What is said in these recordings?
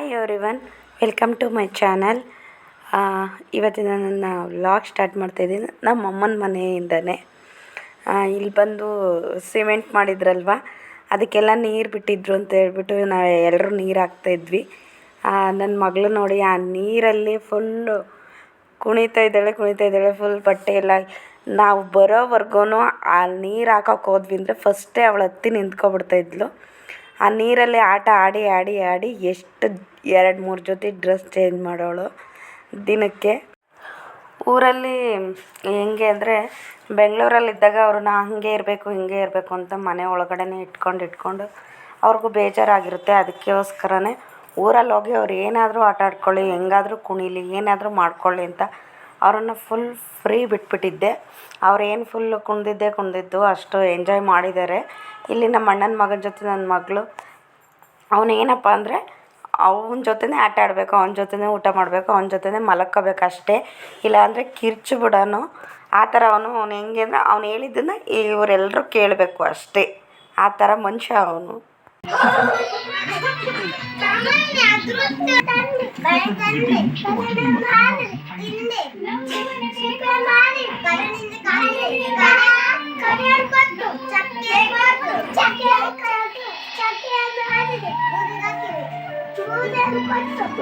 Hi everyone, welcome to my channel. ಇವತ್ತಿನ ನನ್ನ vlog start ಮಾಡ್ತಾಯಿದ್ದೀನಿ ನಮ್ಮ ಅಮ್ಮನ ಮನೆಯಿಂದನೇ. ಇಲ್ಲಿ ಬಂದು ಸಿಮೆಂಟ್ ಮಾಡಿದ್ರಲ್ವ, ಅದಕ್ಕೆಲ್ಲ ನೀರು ಬಿಟ್ಟಿದ್ರು ಅಂತ ಹೇಳ್ಬಿಟ್ಟು ನಾವು ಎಲ್ಲರೂ ನೀರು ಹಾಕ್ತಾಯಿದ್ವಿ. ನನ್ನ ಮಗಳು ನೋಡಿ ಆ ನೀರಲ್ಲಿ ಫುಲ್ಲು ಕುಣಿತಾ ಇದ್ದಾಳೆ. ಫುಲ್ ಬಟ್ಟೆ ಎಲ್ಲ ನಾವು ಬರೋವರೆಗೂ ಆ ನೀರು ಹಾಕೋಕೆ ಹೋದ್ವಿ ಅಂದರೆ ಫಸ್ಟೇ ಅವಳು ಹತ್ತಿ ನಿಂತ್ಕೊಬಿಡ್ತಾಯಿದ್ಲು. ಆ ನೀರಲ್ಲಿ ಆಟ ಆಡಿ ಎಷ್ಟು 2-3 ಜೊತೆ ಡ್ರೆಸ್ ಚೇಂಜ್ ಮಾಡೋಳು ದಿನಕ್ಕೆ. ಊರಲ್ಲಿ ಹೆಂಗೆ ಅಂದರೆ ಬೆಂಗಳೂರಲ್ಲಿದ್ದಾಗ ಅವ್ರನ್ನ ಹಿಂಗೆ ಇರಬೇಕು ಅಂತ ಮನೆ ಒಳಗಡೆನೇ ಇಟ್ಕೊಂಡು ಅವ್ರಿಗೂ ಬೇಜಾರಾಗಿರುತ್ತೆ. ಅದಕ್ಕೋಸ್ಕರನೇ ಊರಲ್ಲಿ ಹೋಗಿ ಅವ್ರು ಏನಾದರೂ ಆಟ ಆಡ್ಕೊಳ್ಳಿ, ಹೆಂಗಾದರೂ ಕುಣೀಲಿ, ಏನಾದರೂ ಮಾಡ್ಕೊಳ್ಳಿ ಅಂತ ಅವರನ್ನು ಫುಲ್ ಫ್ರೀ ಬಿಟ್ಬಿಟ್ಟಿದ್ದೆ. ಅವ್ರೇನು ಫುಲ್ಲು ಕುಣಿದಿದ್ದು ಅಷ್ಟು ಎಂಜಾಯ್ ಮಾಡಿದ್ದಾರೆ. ಇಲ್ಲಿ ನಮ್ಮ ಅಣ್ಣನ ಮಗನ ಜೊತೆ ನನ್ನ ಮಗಳು ಅವನೇನಪ್ಪ ಅಂದರೆ ಅವನ ಜೊತೆನೇ ಆಟ ಆಡಬೇಕು, ಅವನ ಜೊತೆನೇ ಊಟ ಮಾಡಬೇಕು, ಅವನ ಜೊತೆನೇ ಮಲ್ಕೋಬೇಕು ಅಷ್ಟೇ. ಇಲ್ಲಾಂದರೆ ಕಿರ್ಚಿ ಬಿಡೋನು. ಆ ಥರ ಅವನು ಹೆಂಗೆ ಅಂದರೆ ಅವ್ನು ಹೇಳಿದ್ದನ್ನು ಇವರೆಲ್ಲರೂ ಕೇಳಬೇಕು ಅಷ್ಟೇ. ಆ ಥರ ಮನುಷ್ಯ ಅವನು.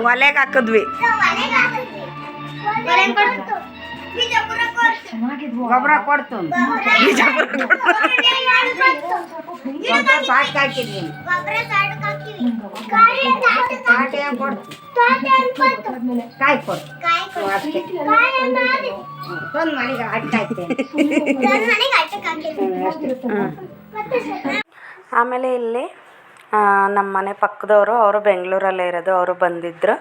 ಒಲೆಗೆ ಹಾಕಿದ್ವಿ, ಗೊಬ್ಬರ ಕೊಡ್ತು, ಕಾಯಿ ಕೊಡ್ತು ಆಮೇಲೆ ಇಲ್ಲಿ ನಮ್ಮ ಮನೆ ಪಕ್ಕದವರು, ಅವರು ಬೆಂಗಳೂರಲ್ಲೇ ಇರೋದು, ಅವರು ಬಂದಿದ್ದರು.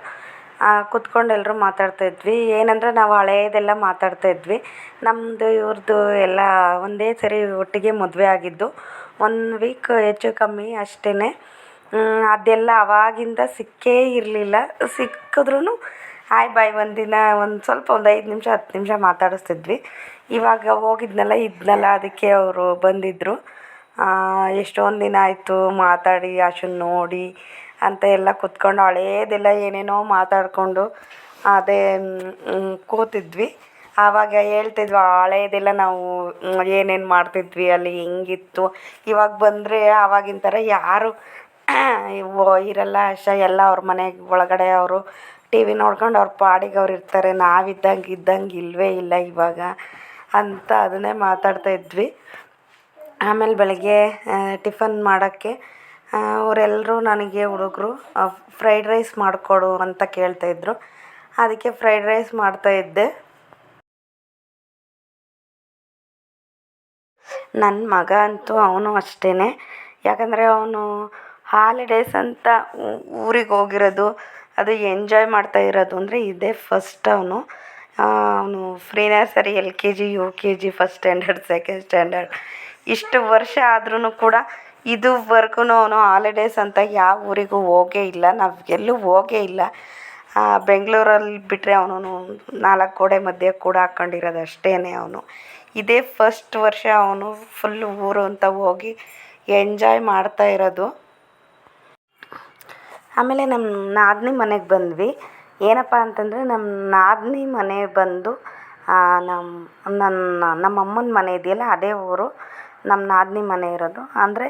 ಕೂತ್ಕೊಂಡು ಎಲ್ಲರೂ ಮಾತಾಡ್ತಾಯಿದ್ವಿ. ಏನಂದರೆ ನಾವು ಹಳೇದೆಲ್ಲ ಮಾತಾಡ್ತಾಯಿದ್ವಿ. ನಮ್ಮದು ಇವ್ರದ್ದು ಎಲ್ಲ ಒಂದೇ ಸರಿ ಒಟ್ಟಿಗೆ ಮದುವೆ ಆಗಿದ್ದು, 1 ವೀಕ್ ಹೆಚ್ಚು ಕಮ್ಮಿ ಅಷ್ಟೇ. ಅದೆಲ್ಲ ಆವಾಗಿಂದ ಸಿಕ್ಕೇ ಇರಲಿಲ್ಲ. ಸಿಕ್ಕಿದ್ರೂ ಹಾಯ್ ಬಾಯ್ ಒಂದಿನ ಸ್ವಲ್ಪ 5 ನಿಮಿಷ 10 ನಿಮಿಷ ಮಾತಾಡಿಸ್ತಿದ್ವಿ. ಇವಾಗ ಇದ್ನಲ್ಲ ಅದಕ್ಕೆ ಅವರು ಬಂದಿದ್ದರು. ಎಷ್ಟೊಂದು ದಿನ ಆಯಿತು ಮಾತಾಡಿ, ಅಶುನ ನೋಡಿ ಅಂತ ಎಲ್ಲ ಕೂತ್ಕೊಂಡು ಹಳೇದೆಲ್ಲ ಏನೇನೋ ಮಾತಾಡಿಕೊಂಡು ಅದೇ ಕೂತಿದ್ವಿ. ಆವಾಗ ಹೇಳ್ತಿದ್ವಿ ಹಳೇದೆಲ್ಲ ನಾವು ಏನೇನು ಮಾಡ್ತಿದ್ವಿ, ಅಲ್ಲಿ ಹೆಂಗಿತ್ತು. ಇವಾಗ ಬಂದರೆ ಆವಾಗಿನ ಥರ ಯಾರು ಇರಲ್ಲ ಎಲ್ಲ ಅವ್ರ ಮನೆ ಒಳಗಡೆ ಅವರು ಟಿ ವಿ ನೋಡ್ಕೊಂಡು ಅವ್ರ ಪಾಡಿಗೆ ಅವ್ರು ಇರ್ತಾರೆ. ಇದ್ದಂಗೆ ಇಲ್ಲವೇ ಇಲ್ಲ ಇವಾಗ ಅಂತ ಅದನ್ನೇ ಮಾತಾಡ್ತಾಯಿದ್ವಿ. ಆಮೇಲೆ ಬೆಳಗ್ಗೆ ಟಿಫನ್ ಮಾಡೋಕ್ಕೆ ಅವರೆಲ್ಲರೂ ನನಗೆ ಹುಡುಗರು ಫ್ರೈಡ್ ರೈಸ್ ಮಾಡಿಕೊಡು ಅಂತ ಕೇಳ್ತಾಯಿದ್ರು. ಅದಕ್ಕೆ ಫ್ರೈಡ್ ರೈಸ್ ಮಾಡ್ತಾಯಿದ್ದೆ. ನನ್ನ ಮಗ ಅಂತೂ ಅವನು ಅಷ್ಟೇ. ಯಾಕಂದರೆ ಅವನು ಹಾಲಿಡೇಸ್ ಅಂತ ಊರಿಗೆ ಹೋಗಿರೋದು, ಅದು ಎಂಜಾಯ್ ಮಾಡ್ತಾ ಇರೋದು ಅಂದರೆ ಇದೇ ಫಸ್ಟ್. ಅವನು pre nursery, LKG, UKG, first standard, second standard ಇಷ್ಟು ವರ್ಷ ಆದ್ರೂ ಕೂಡ ಇದುವರೆಗೂ ಅವನು ಹಾಲಿಡೇಸ್ ಅಂತ ಯಾವ ಊರಿಗೂ ಹೋಗೇ ಇಲ್ಲ. ನಾವು ಎಲ್ಲೂ ಹೋಗೇ ಇಲ್ಲ. ಬೆಂಗಳೂರಲ್ಲಿ ಬಿಟ್ಟರೆ ಅವನು 4 ಗೋಡೆ ಮಧ್ಯೆ ಕೂಡ ಹಾಕ್ಕೊಂಡಿರೋದು ಅಷ್ಟೇ. ಅವನು ಇದೇ ಫಸ್ಟ್ ವರ್ಷ ಅವನು ಫುಲ್ ಊರು ಅಂತ ಹೋಗಿ ಎಂಜಾಯ್ ಮಾಡ್ತಾ ಇರೋದು. ಆಮೇಲೆ ನಮ್ಮ ನಾದಿನಿ ಮನೆಗೆ ಬಂದ್ವಿ. ಏನಪ್ಪ ಅಂತಂದರೆ ನಮ್ಮ ನಾದಿನಿ ಮನೆ ಬಂದು ನಮ್ಮ ಅಮ್ಮನ ಮನೆ ಇದೆಯಲ್ಲ ಅದೇ ಊರು ನಮ್ಮ ನಾದಿನಿ ಮನೆ ಇರೋದು. ಅಂದರೆ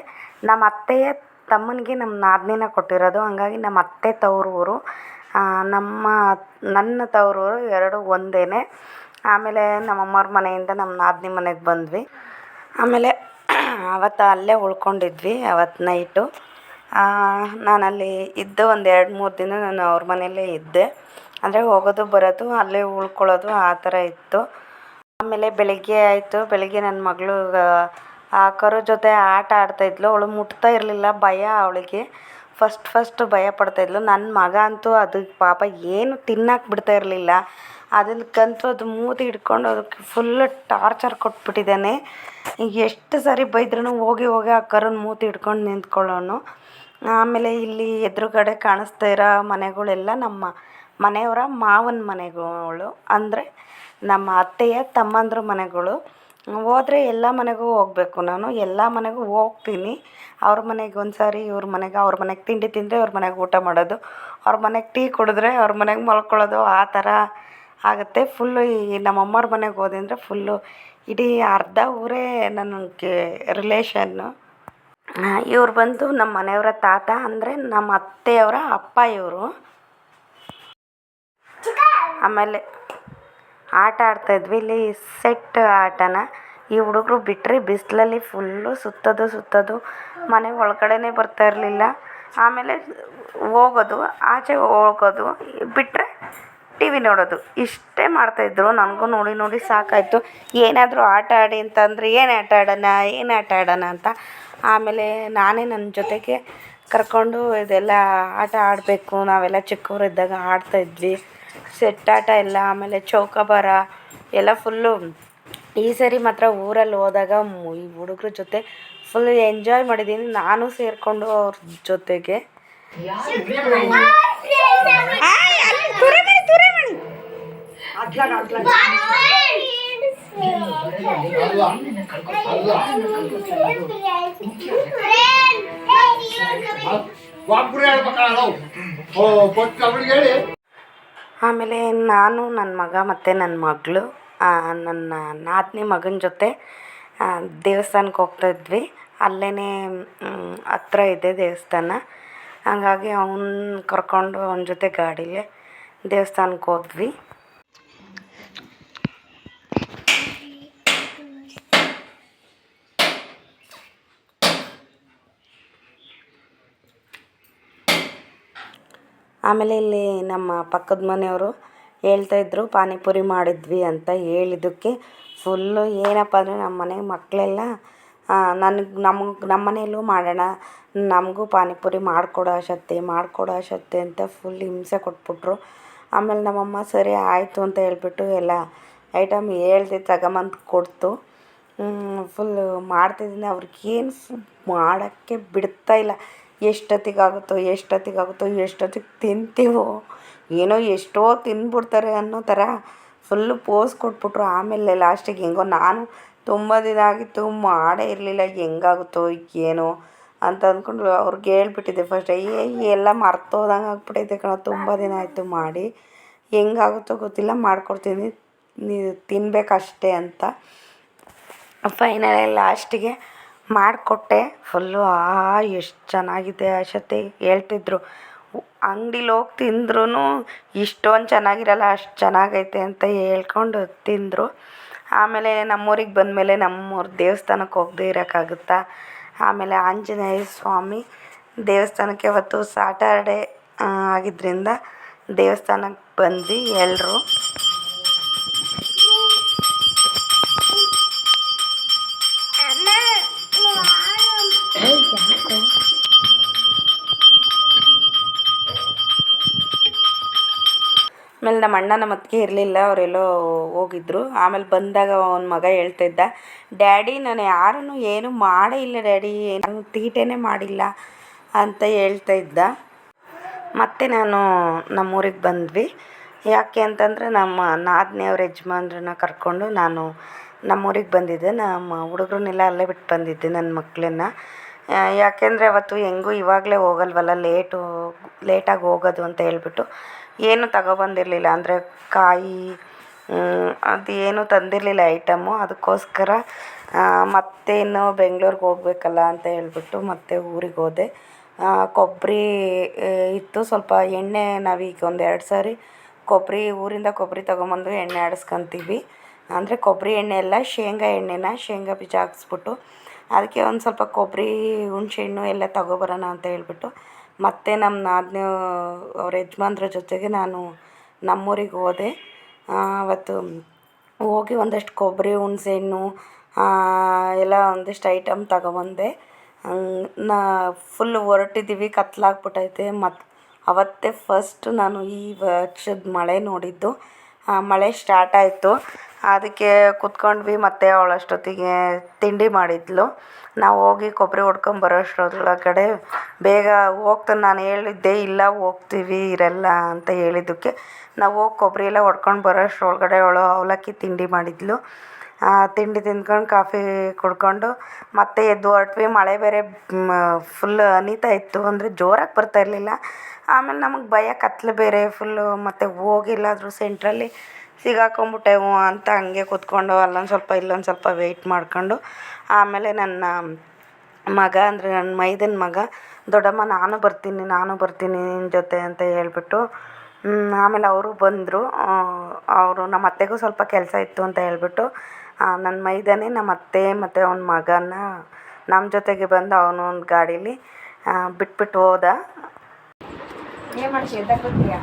ನಮ್ಮ ಅತ್ತೆಯ ತಮ್ಮನಿಗೆ ನಮ್ಮ ನಾದಿನಿನ ಕೊಟ್ಟಿರೋದು. ಹಂಗಾಗಿ ನಮ್ಮ ಅತ್ತೆ ತವ್ರ ಊರು, ನನ್ನ ತವ್ರ ಊರು 2 ಒಂದೇ. ಆಮೇಲೆ ನಮ್ಮ ಅಮ್ಮವ್ರ ಮನೆಯಿಂದ ನಮ್ಮ ನಾದಿನಿ ಮನೆಗೆ ಬಂದ್ವಿ. ಆಮೇಲೆ ಅವತ್ತು ಅಲ್ಲೇ ಉಳ್ಕೊಂಡಿದ್ವಿ. ಅವತ್ತು ನೈಟು ನಾನಲ್ಲಿ ಇದ್ದು 1-2-3 ದಿನ ನಾನು ಅವ್ರ ಮನೆಯಲ್ಲೇ ಇದ್ದೆ. ಅಂದರೆ ಹೋಗೋದು ಬರೋದು ಅಲ್ಲೇ ಉಳ್ಕೊಳ್ಳೋದು ಆ ಥರ ಇತ್ತು. ಆಮೇಲೆ ಬೆಳಗ್ಗೆ ಆಯಿತು. ಬೆಳಗ್ಗೆ ನನ್ನ ಮಗಳು ಆ ಕರು ಜೊತೆ ಆಟ ಆಡ್ತಾಯಿದ್ಲು. ಅವಳು ಮುಟ್ತಾ ಇರಲಿಲ್ಲ, ಭಯ ಅವಳಿಗೆ. ಫಸ್ಟ್ ಭಯ ಪಡ್ತಾಯಿದ್ಲು. ನನ್ನ ಮಗ ಅಂತೂ ಅದಕ್ಕೆ ಪಾಪ ಏನು ತಿನ್ನಕ್ಕೆ ಬಿಡ್ತಾ ಇರಲಿಲ್ಲ. ಅದಕ್ಕಂತೂ ಅದು ಮೂತಿ ಹಿಡ್ಕೊಂಡು ಅದಕ್ಕೆ ಫುಲ್ಲು ಟಾರ್ಚರ್ ಕೊಟ್ಬಿಟ್ಟಿದ್ದಾನೆ. ಎಷ್ಟು ಸರಿ ಬೈದ್ರೂ ಹೋಗಿ ಆ ಕರುನ ಮೂತಿ ಹಿಡ್ಕೊಂಡು ನಿಂತ್ಕೊಳ್ಳೋನು. ಆಮೇಲೆ ಇಲ್ಲಿ ಎದುರುಗಡೆ ಕಾಣಿಸ್ತಾ ಇರೋ ಮನೆಗಳೆಲ್ಲ ನಮ್ಮ ಮನೆಯವರ ಮಾವನ ಮನೆಗಳು, ಅಂದರೆ ನಮ್ಮ ಅತ್ತೆಯ ತಮ್ಮಂದ್ರ ಮನೆಗಳು. ಹೋದರೆ ಎಲ್ಲ ಮನೆಗೂ ಹೋಗಬೇಕು. ನಾನು ಎಲ್ಲ ಮನೆಗೂ ಹೋಗ್ತೀನಿ. ಅವ್ರ ಮನೆಗೆ ಒಂದು ಸಾರಿ, ಇವ್ರ ಮನೆಗೆ, ಅವ್ರ ಮನೆಗೆ ತಿಂಡಿ ತಿಂದರೆ ಅವ್ರ ಮನೆಗೆ ಊಟ ಮಾಡೋದು, ಅವ್ರ ಮನೆಗೆ ಟೀ ಕುಡಿದ್ರೆ ಅವ್ರ ಮನೆಗೆ ಮಲ್ಕೊಳ್ಳೋದು, ಆ ಥರ ಆಗುತ್ತೆ. ಫುಲ್ಲು ಈ ನಮ್ಮ ಅಮ್ಮವ್ರ ಮನೆಗೆ ಹೋದೆ ಅಂದರೆ ಫುಲ್ಲು ಇಡೀ ಅರ್ಧ ಊರೇ ನನಗೆ ರಿಲೇಷನ್ನು. ಇವ್ರು ಬಂದು ನಮ್ಮ ಮನೆಯವರ ತಾತ, ಅಂದರೆ ನಮ್ಮ ಅತ್ತೆಯವರ ಅಪ್ಪ ಇವರು. ಆಮೇಲೆ ಆಟ ಆಡ್ತಾಯಿದ್ವಿ ಇಲ್ಲಿ ಸೆಟ್ ಆಟನ. ಈ ಹುಡುಗರು ಬಿಟ್ಟರೆ ಬಿಸಿಲಲ್ಲಿ ಫುಲ್ಲು ಸುತ್ತೋದು, ಮನೆ ಒಳಗಡೆನೇ ಬರ್ತಾ ಇರಲಿಲ್ಲ. ಆಮೇಲೆ ಹೋಗೋದು, ಆಚೆ ಹೋಗೋದು, ಬಿಟ್ಟರೆ ಟಿ ವಿ ನೋಡೋದು, ಇಷ್ಟೇ ಮಾಡ್ತಾಯಿದ್ರು. ನನಗೂ ನೋಡಿ ನೋಡಿ ಸಾಕಾಯಿತು. ಏನಾದರೂ ಆಟ ಆಡಿ ಅಂತಂದರೆ ಏನು ಆಟ ಆಡೋಣ ಅಂತ. ಆಮೇಲೆ ನಾನೇ ನನ್ನ ಜೊತೆಗೆ ಕರ್ಕೊಂಡು ಇದೆಲ್ಲ ಆಟ ಆಡಬೇಕು, ನಾವೆಲ್ಲ ಚಿಕ್ಕವರಿದ್ದಾಗ ಆಡ್ತಾಯಿದ್ವಿ ಸೆಟ್ ಆಟ ಎಲ್ಲ. ಆಮೇಲೆ ಚೌಕಾಬಾರ ಎಲ್ಲ ಫುಲ್ಲು. ಈ ಸರಿ ಮಾತ್ರ ಊರಲ್ಲಿ ಹೋದಾಗ ಈ ಹುಡುಗ್ರ ಜೊತೆ ಫುಲ್ ಎಂಜಾಯ್ ಮಾಡಿದ್ದೀನಿ, ನಾನು ಸೇರಿಕೊಂಡು ಅವ್ರ ಜೊತೆಗೆ. ಆಮೇಲೆ ನಾನು, ನನ್ನ ಮಗ ಮತ್ತು ನನ್ನ ಮಗಳು, ನನ್ನ ನಾದಿನಿ ಮಗನ ಜೊತೆ ದೇವಸ್ಥಾನಕ್ಕೆ ಹೋಗ್ತಾಯಿದ್ವಿ. ಅಲ್ಲೇ ಹತ್ರ ಇದೆ ದೇವಸ್ಥಾನ. ಹಂಗಾಗಿ ಅವನ್ನ ಕರ್ಕೊಂಡು ಅವನ ಜೊತೆ ಗಾಡೀಲೇ ದೇವಸ್ಥಾನಕ್ಕೆ ಹೋದ್ವಿ. ಆಮೇಲೆ ಇಲ್ಲಿ ನಮ್ಮ ಪಕ್ಕದ ಮನೆಯವರು ಹೇಳ್ತಾಯಿದ್ರು ಪಾನಿಪುರಿ ಮಾಡಿದ್ವಿ ಅಂತ. ಹೇಳಿದ್ದಕ್ಕೆ ಫುಲ್ಲು ಏನಪ್ಪ ಅಂದರೆ ನಮ್ಮ ಮನೆ ಮಕ್ಕಳೆಲ್ಲ ನಮ್ಮ ಮನೆಯಲ್ಲೂ ಮಾಡೋಣ, ನಮಗೂ ಪಾನಿಪುರಿ ಮಾಡಿಕೊಡು ಅಶತ್ತೆ ಅಂತ ಫುಲ್ ಹಿಂಸೆ ಕೊಟ್ಬಿಟ್ರು. ಆಮೇಲೆ ನಮ್ಮಮ್ಮ ಸರಿ ಆಯಿತು ಅಂತ ಹೇಳ್ಬಿಟ್ಟು ಎಲ್ಲ ಐಟಮ್ ಹೇಳ್ದೆ ತಗೊಂಬಂದು ಕೊಡ್ತು. ಫುಲ್ಲು ಮಾಡ್ತಿದ್ದೀನಿ. ಅವ್ರಿಗೇನು ಮಾಡೋಕ್ಕೆ ಬಿಡ್ತಾಯಿಲ್ಲ. ಎಷ್ಟೊತ್ತಿಗೆ ತಿಂತೀವೋ ಏನೋ, ಎಷ್ಟೋ ತಿಂದ್ಬಿಡ್ತಾರೆ ಅನ್ನೋ ಥರ ಫುಲ್ಲು ಪೋಸ್ ಕೊಟ್ಬಿಟ್ರು. ಆಮೇಲೆ ಲಾಸ್ಟಿಗೆ ಹೆಂಗೋ, ನಾನು ತುಂಬ ದಿನ ಆಗಿತ್ತು ಮಾಡೇ ಇರಲಿಲ್ಲ, ಹೆಂಗಾಗುತ್ತೋ ಏನೋ ಅಂತ ಅಂದ್ಕೊಂಡು ಅವ್ರಿಗೆ ಹೇಳ್ಬಿಟ್ಟಿದ್ದೆ ಫಸ್ಟ್. ಎಲ್ಲ ಮರ್ತೋದಂಗೆ ಆಗ್ಬಿಟ್ಟೈತೆ ಕಣ, ತುಂಬ ದಿನ ಆಯಿತು ಮಾಡಿ, ಹೆಂಗಾಗುತ್ತೋ ಗೊತ್ತಿಲ್ಲ, ಮಾಡ್ಕೊಡ್ತೀನಿ, ನೀವು ತಿನ್ನಬೇಕಷ್ಟೇ ಅಂತ. ಫೈನಲಿ ಲಾಸ್ಟಿಗೆ ಮಾಡಿಕೊಟ್ಟೆ. ಫುಲ್ಲು ಎಷ್ಟು ಚೆನ್ನಾಗಿದೆ ಅಶತೆ ಹೇಳ್ತಿದ್ರು. ಅಂಗಡಿಲಿ ಹೋಗಿ ತಿಂದ್ರೂ ಇಷ್ಟೊಂದು ಚೆನ್ನಾಗಿರಲ್ಲ, ಅಷ್ಟು ಚೆನ್ನಾಗೈತೆ ಅಂತ ಹೇಳ್ಕೊಂಡು ತಿಂದರು. ಆಮೇಲೆ ನಮ್ಮೂರಿಗೆ ಬಂದಮೇಲೆ ನಮ್ಮೂರ ದೇವಸ್ಥಾನಕ್ಕೆ ಹೋಗದೆ ಇರೋಕ್ಕಾಗುತ್ತಾ. ಆಮೇಲೆ ಆಂಜನೇಯ ಸ್ವಾಮಿ ದೇವಸ್ಥಾನಕ್ಕೆ ಅವತ್ತು ಸಾಟರ್ಡೆ ಆಗಿದ್ದರಿಂದ ದೇವಸ್ಥಾನಕ್ಕೆ ಬಂದ್ವಿ ಎಲ್ಲರೂ. ಆಮೇಲೆ ನಮ್ಮ ಅಣ್ಣ ನಮ್ಮ ಅತ್ತಿಗೆ ಇರಲಿಲ್ಲ, ಅವರೆಲ್ಲೋ ಹೋಗಿದ್ರು. ಆಮೇಲೆ ಬಂದಾಗ ಅವನ ಮಗ ಹೇಳ್ತಾಯಿದ್ದ, ಡ್ಯಾಡಿ ನಾನು ಯಾರನ್ನು ಏನೂ ಮಾಡೇ ಇಲ್ಲ ಡ್ಯಾಡಿ, ನಾನು ತೀಟೆನೇ ಮಾಡಿಲ್ಲ ಅಂತ ಹೇಳ್ತಾಯಿದ್ದ. ಮತ್ತು ನಾನು ನಮ್ಮೂರಿಗೆ ಬಂದ್ವಿ. ಯಾಕೆ ಅಂತಂದರೆ ನಮ್ಮ ನಾದಿನಿಯವ್ರ ಯಜಮಾನ್ರನ್ನ ಕರ್ಕೊಂಡು ನಾನು ನಮ್ಮೂರಿಗೆ ಬಂದಿದ್ದೆ. ನಮ್ಮ ಹುಡುಗರನ್ನೆಲ್ಲ ಅಲ್ಲೇ ಬಿಟ್ಟು ಬಂದಿದ್ದೆ, ನನ್ನ ಮಕ್ಕಳನ್ನ. ಯಾಕೆಂದರೆ ಅವತ್ತು ಹೆಂಗೂ ಇವಾಗಲೇ ಹೋಗಲ್ವಲ್ಲ, ಲೇಟಾಗಿ ಹೋಗೋದು ಅಂತ ಹೇಳ್ಬಿಟ್ಟು ಏನೂ ತಗೊಬಂದಿರಲಿಲ್ಲ. ಅಂದರೆ ಕಾಯಿ ಅದು ಏನೂ ತಂದಿರಲಿಲ್ಲ ಐಟಮು. ಅದಕ್ಕೋಸ್ಕರ ಮತ್ತೆ ಇನ್ನು ಬೆಂಗ್ಳೂರಿಗೆ ಹೋಗ್ಬೇಕಲ್ಲ ಅಂತ ಹೇಳ್ಬಿಟ್ಟು ಮತ್ತೆ ಊರಿಗೆ ಹೋದೆ. ಕೊಬ್ಬರಿ ಇತ್ತು, ಸ್ವಲ್ಪ ಎಣ್ಣೆ ನಾವೀಗ ಒಂದು 2 ಸಾರಿ ಊರಿಂದ ಕೊಬ್ಬರಿ ತೊಗೊಂಬಂದು ಎಣ್ಣೆ ಆಡಿಸ್ಕೊತೀವಿ. ಅಂದರೆ ಕೊಬ್ಬರಿ ಎಣ್ಣೆ ಎಲ್ಲ ಶೇಂಗಾ ಎಣ್ಣೆನ, ಶೇಂಗಾ ಬೀಜ ಹಾಕಿಸ್ಬಿಟ್ಟು ಅದಕ್ಕೆ ಒಂದು ಸ್ವಲ್ಪ ಕೊಬ್ಬರಿ, ಹುಣಸೆಹಣ್ಣು ಎಲ್ಲ ತೊಗೊಬರೋಣ ಅಂತ ಹೇಳ್ಬಿಟ್ಟು ಮತ್ತು ನಮ್ಮ ನಾದಿನಿ ಅವ್ರ ಯಜಮಾನ್ರ ಜೊತೆಗೆ ನಾನು ನಮ್ಮೂರಿಗೆ ಹೋದೆ. ಅವತ್ತು ಹೋಗಿ ಒಂದಷ್ಟು ಕೊಬ್ಬರಿ, ಹುಣಸೆಹಣ್ಣು ಎಲ್ಲ ಒಂದಿಷ್ಟು ಐಟಮ್ ತಗೊಬಂದೆ. ಫುಲ್ ಹೊರಟಿದ್ದೀವಿ, ಕತ್ಲಾಗ್ಬಿಟ್ಟೈತೆ. ಮತ್ತು ಅವತ್ತೇ ಫಸ್ಟ್ ನಾನು ಈ ವರ್ಷದ ಮಳೆ ನೋಡಿದ್ದು. ಮಳೆ ಸ್ಟಾರ್ಟ್ ಆಯಿತು, ಅದಕ್ಕೆ ಕೂತ್ಕೊಂಡ್ವಿ. ಮತ್ತು ಅವಳಷ್ಟೊತ್ತಿಗೆ ತಿಂಡಿ ಮಾಡಿದ್ಲು. ನಾವು ಹೋಗಿ ಕೊಬ್ಬರಿ ಹೊಡ್ಕೊಂಬರೋ ಅಷ್ಟರೊಳಗಡೆ ಬೇಗ ಹೋಗ್ತಾನೆ. ನಾನು ಹೇಳಿದ್ದೆ ಇಲ್ಲ ಹೋಗ್ತೀವಿ ಇರಲ್ಲ ಅಂತ ಹೇಳಿದ್ದಕ್ಕೆ ನಾವು ಹೋಗಿ ಕೊಬ್ಬರಿ ಎಲ್ಲ ಹೊಡ್ಕೊಂಡು ಬರೋ ಅಷ್ಟರೊಳಗಡೆ ಅವಳು ಅವಲಕ್ಕಿ ತಿಂಡಿ ಮಾಡಿದ್ಲು. ತಿಂಡಿ ತಿಂದ್ಕೊಂಡು ಕಾಫಿ ಕುಡ್ಕೊಂಡು ಮತ್ತೆ ಎದ್ದು ಹೊರಟ್ವಿ. ಮಳೆ ಬೇರೆ ಫುಲ್ ಹನಿತಾ ಇತ್ತು, ಅಂದರೆ ಜೋರಾಗಿ ಬರ್ತಾ ಇರಲಿಲ್ಲ. ಆಮೇಲೆ ನಮಗೆ ಭಯ, ಕತ್ಲು ಬೇರೆ ಫುಲ್ಲು, ಮತ್ತು ಹೋಗಿಲ್ಲಾದರೂ ಸೆಂಟ್ರಲ್ಲಿ ಸಿಗಾಕೊಂಬಿಟ್ಟೆವು ಅಂತ ಹಂಗೆ ಕೂತ್ಕೊಂಡು ಅಲ್ಲೊಂದು ಸ್ವಲ್ಪ ಇಲ್ಲೊಂದು ಸ್ವಲ್ಪ ವೆಯ್ಟ್ ಮಾಡ್ಕೊಂಡು ಆಮೇಲೆ ನನ್ನ ಮಗ, ಅಂದರೆ ನನ್ನ ಮೈದನ ಮಗ, ದೊಡ್ಡಮ್ಮ ನಾನು ಬರ್ತೀನಿ ನಿನ್ನ ಜೊತೆ ಅಂತ ಹೇಳ್ಬಿಟ್ಟು ಆಮೇಲೆ ಅವರು ಬಂದರು. ಅವರು ನಮ್ಮ ಅತ್ತೆಗೂ ಸ್ವಲ್ಪ ಕೆಲಸ ಇತ್ತು ಅಂತ ಹೇಳ್ಬಿಟ್ಟು ನನ್ನ ಮೈದನೇ ನಮ್ಮ ಅತ್ತೆ ಮತ್ತು ಅವನ ಮಗನ ನಮ್ಮ ಜೊತೆಗೆ ಬಂದು ಅವನು ಒಂದು ಗಾಡೀಲಿ ಬಿಟ್ಬಿಟ್ಟು ಹೋದ. ಏನು ಮಾಡ್ತೀವಿ ಎದ್ದಾಗ್ಬಿಡ್ತೀಯಾ?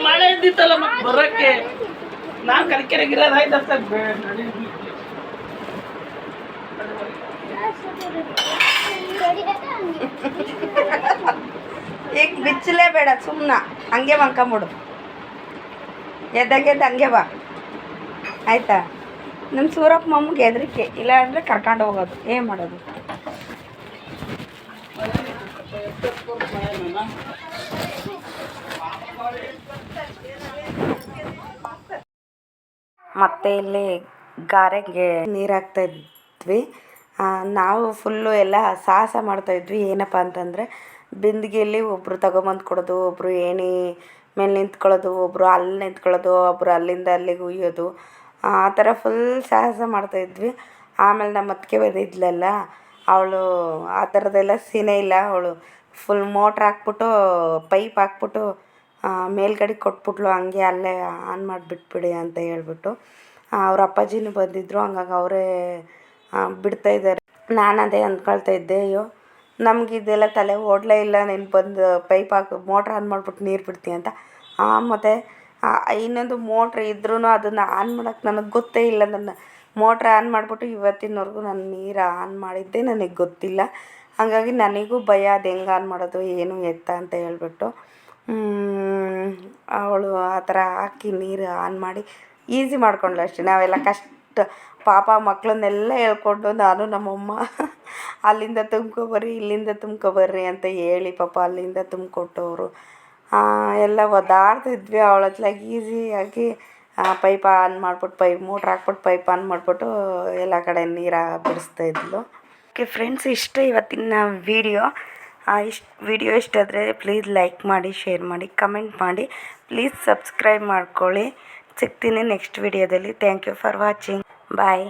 ಮಳೆ ಇದ್ದಿತ್ತಲ್ಲ ಮತ್ತೆ ಬರೋಕ್ಕೆ ನಾನು ಕಲಿಕೆರೆಗಿರೋದಾಯ್ತು ಸರ್. ಈಗ ಬಿಚ್ಚಲೇ ಬೇಡ, ಸುಮ್ಮನೆ ಹಂಗೆ ಮಲ್ಕೊಂಬಿಡು. ಎದ್ದಾಗ ಹಂಗೆ ಬಾ, ಆಯಿತಾ? ನಮ್ಮ ಸೂರಪ್ಪ ಮಮ್ಮಗೆ ಹೆದರಿಕೆ, ಇಲ್ಲ ಅಂದರೆ ಕರ್ಕೊಂಡು ಹೋಗೋದು. ಏನು ಮಾಡೋದು? ಮತ್ತು ಇಲ್ಲಿ ಗಾರೆಗೆ ನೀರು ಹಾಕ್ತಾಯಿದ್ವಿ. ನಾವು ಫುಲ್ಲು ಎಲ್ಲ ಸಾಹಸ ಮಾಡ್ತಾಯಿದ್ವಿ. ಏನಪ್ಪ ಅಂತಂದರೆ ಬಿಂದಿಗೆಯಲ್ಲಿ ಒಬ್ಬರು ತಗೊಂಬಂದು ಕೊಡೋದು, ಒಬ್ಬರು ಏಣಿ ಮೇಲೆ ನಿಂತ್ಕೊಳ್ಳೋದು, ಒಬ್ಬರು ಅಲ್ಲಿ ನಿಂತ್ಕೊಳ್ಳೋದು, ಒಬ್ಬರು ಅಲ್ಲಿಂದ ಅಲ್ಲಿಗೆ ಉಯ್ಯೋದು, ಆ ಥರ ಫುಲ್ ಸಾಹಸ ಮಾಡ್ತಾಯಿದ್ವಿ. ಆಮೇಲೆ ನಮ್ಮ ಅತ್ತಿಗೆ ಬಂದಿದ್ಲಲ್ಲ, ಅವಳು ಆ ಥರದ್ದೆಲ್ಲ ಸೀನೇ ಇಲ್ಲ. ಅವಳು ಫುಲ್ ಮೋಟ್ರ್ ಹಾಕ್ಬಿಟ್ಟು ಪೈಪ್ ಹಾಕ್ಬಿಟ್ಟು ಮೇಲ್ಗಡೆ ಕೊಟ್ಬಿಟ್ಲು, ಹಂಗೆ ಅಲ್ಲೇ ಆನ್ ಮಾಡಿಬಿಟ್ಬಿಡಿ ಅಂತ ಹೇಳ್ಬಿಟ್ಟು. ಅವ್ರ ಅಪ್ಪಾಜಿನೂ ಬಂದಿದ್ದರು, ಹಂಗಾಗಿ ಅವರೇ ಬಿಡ್ತಾಯಿದ್ದಾರೆ. ನಾನು ಅದೇ ಅಂದ್ಕೊಳ್ತಾ ಇದ್ದೆ, ಅಯ್ಯೋ ನಮಗಿದೆಲ್ಲ ತಲೆ ಓಡಲೇ ಇಲ್ಲ, ನೀನು ಬಂದು ಪೈಪ್ ಹಾಕಿ ಮೋಟ್ರ್ ಆನ್ ಮಾಡಿಬಿಟ್ಟು ನೀರು ಬಿಡ್ತೀಯ ಅಂತ. ಮತ್ತು ಇನ್ನೊಂದು ಮೋಟ್ರ್ ಇದ್ರೂ ಅದನ್ನು ಆನ್ ಮಾಡೋಕ್ಕೆ ನನಗೆ ಗೊತ್ತೇ ಇಲ್ಲ. ನನ್ನ ಮೋಟ್ರ್ ಆನ್ ಮಾಡಿಬಿಟ್ಟು ಇವತ್ತಿನವರೆಗೂ ನಾನು ನೀರು ಆನ್ ಮಾಡಿದ್ದೇ ನನಗೆ ಗೊತ್ತಿಲ್ಲ. ಹಾಗಾಗಿ ನನಗೂ ಭಯ, ಅದು ಹೆಂಗೆ ಆನ್ ಮಾಡೋದು ಏನು ಎತ್ತ ಅಂತ ಹೇಳ್ಬಿಟ್ಟು. ಅವಳು ಆ ಥರ ಹಾಕಿ ನೀರು ಆನ್ ಮಾಡಿ ಈಸಿ ಮಾಡ್ಕೊಂಡ್ಳು ಅಷ್ಟೇ. ನಾವೆಲ್ಲ ಕಷ್ಟ ಪಾಪ ಮಕ್ಕಳನ್ನೆಲ್ಲ ಹೇಳ್ಕೊಂಡು ನಾನು ನಮ್ಮಮ್ಮ ಅಲ್ಲಿಂದ ತುಂಬ್ಕೊಬರ್ರಿ ಇಲ್ಲಿಂದ ತುಂಬ್ಕೊಬರ್ರಿ ಅಂತ ಹೇಳಿ ಪಾಪ ಅಲ್ಲಿಂದ ತುಂಬಿಕೊಟ್ಟವರು ಎಲ್ಲ ಒದ್ದಾಡ್ತಿದ್ವಿ. ಅವಳ ಹತ್ಲಾಗ ಈಸಿಯಾಗಿ ಪೈಪ್ ಆನ್ ಮಾಡಿಬಿಟ್ಟು ಮೋಟ್ರ್ ಹಾಕ್ಬಿಟ್ಟು ಪೈಪ್ ಆನ್ ಮಾಡಿಬಿಟ್ಟು ಎಲ್ಲ ಕಡೆ ನೀರು ಬಿಡಿಸ್ತಾಯಿದ್ಲು. ಓಕೆ ಫ್ರೆಂಡ್ಸ್, ಇಷ್ಟು ಇವತ್ತಿನ ವಿಡಿಯೋ ಇಷ್ಟ ಆದರೆ ಪ್ಲೀಸ್ ಲೈಕ್ ಮಾಡಿ, ಶೇರ್ ಮಾಡಿ, ಕಮೆಂಟ್ ಮಾಡಿ, ಪ್ಲೀಸ್ ಸಬ್ಸ್ಕ್ರೈಬ್ ಮಾಡ್ಕೊಳ್ಳಿ. ಸಿಗ್ತೀನಿ ನೆಕ್ಸ್ಟ್ ವಿಡಿಯೋದಲ್ಲಿ. Thank you for watching. Bye.